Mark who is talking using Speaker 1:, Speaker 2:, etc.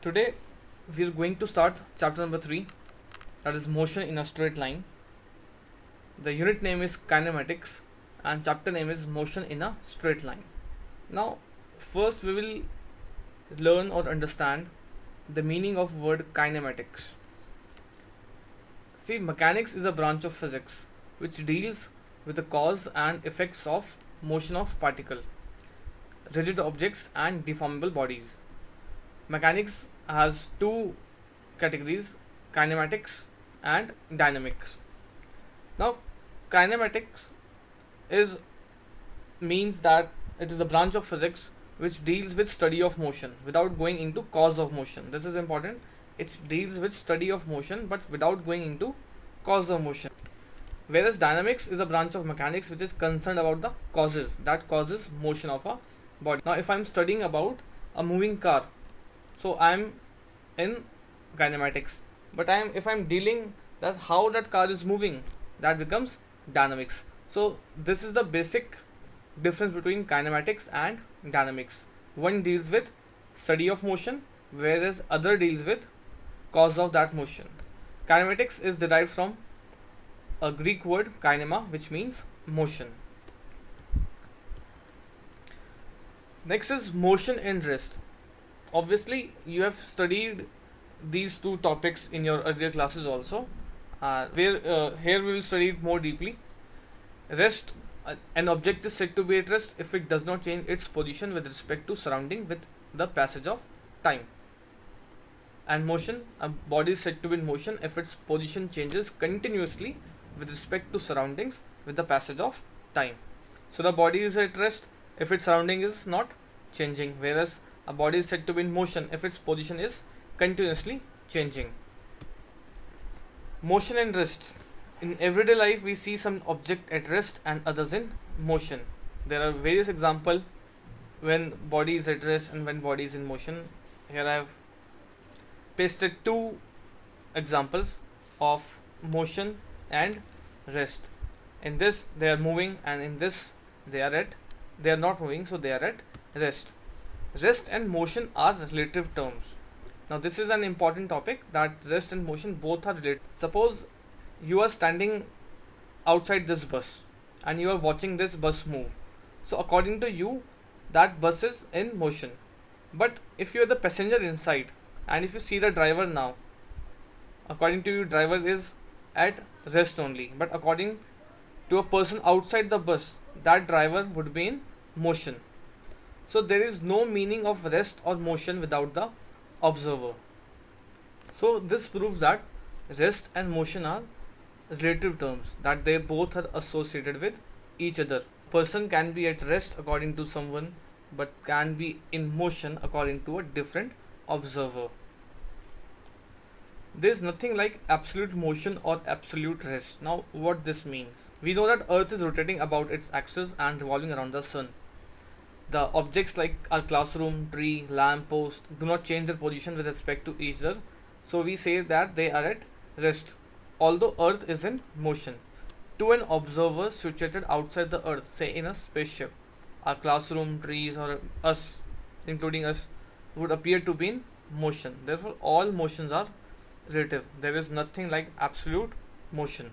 Speaker 1: Today we are going to start chapter number 3, that is motion in a straight line. The unit name is kinematics and chapter name is motion in a straight line. Now first we will learn or understand the meaning of word kinematics. See, mechanics is a branch of physics which deals with the cause and effects of motion of particle, rigid objects and deformable bodies. Mechanics has two categories, kinematics and dynamics. Now kinematics is means that it is a branch of physics which deals with study of motion without going into cause of motion. This is important. It deals with study of motion but without going into cause of motion. Whereas dynamics is a branch of mechanics which is concerned about the causes that causes motion of a body. Now if I am studying about a moving car, so I am in kinematics, but if I am dealing that how that car is moving, that becomes dynamics. So this is the basic difference between kinematics and dynamics. One deals with study of motion, whereas other deals with cause of that motion. Kinematics is derived from a Greek word kinema, which means motion. Next is motion and rest. Obviously you have studied these two topics in your earlier classes also, here we will study it more deeply. Rest, an object is said to be at rest if it does not change its position with respect to surrounding with the passage of time. And motion, a body is said to be in motion if its position changes continuously with respect to surroundings with the passage of time. So the body is at rest if its surrounding is not changing, whereas a body is said to be in motion if its position is continuously changing. Motion and rest. In everyday life we see some object at rest and others in motion. There are various examples when body is at rest and when body is in motion. Here I have pasted two examples of motion and rest. In this they are moving and in this they are not moving, so they are at rest. Rest and motion are relative terms. Now this is an important topic, that rest and motion both are related. Suppose you are standing outside this bus and you are watching this bus move. So according to you, that bus is in motion. But if you are the passenger inside and if you see the driver now, according to you, driver is at rest only. But according to a person outside the bus, that driver would be in motion. So there is no meaning of rest or motion without the observer. So this proves that rest and motion are relative terms, that they both are associated with each other. Person can be at rest according to someone but can be in motion according to a different observer. There is nothing like absolute motion or absolute rest. Now what this means? We know that earth is rotating about its axis and revolving around the sun. The objects like our classroom, tree, lamp post do not change their position with respect to each other. So we say that they are at rest, although earth is in motion. To an observer situated outside the earth, say in a spaceship, our classroom, trees or us, including us, would appear to be in motion. Therefore all motions are relative. There is nothing like absolute motion.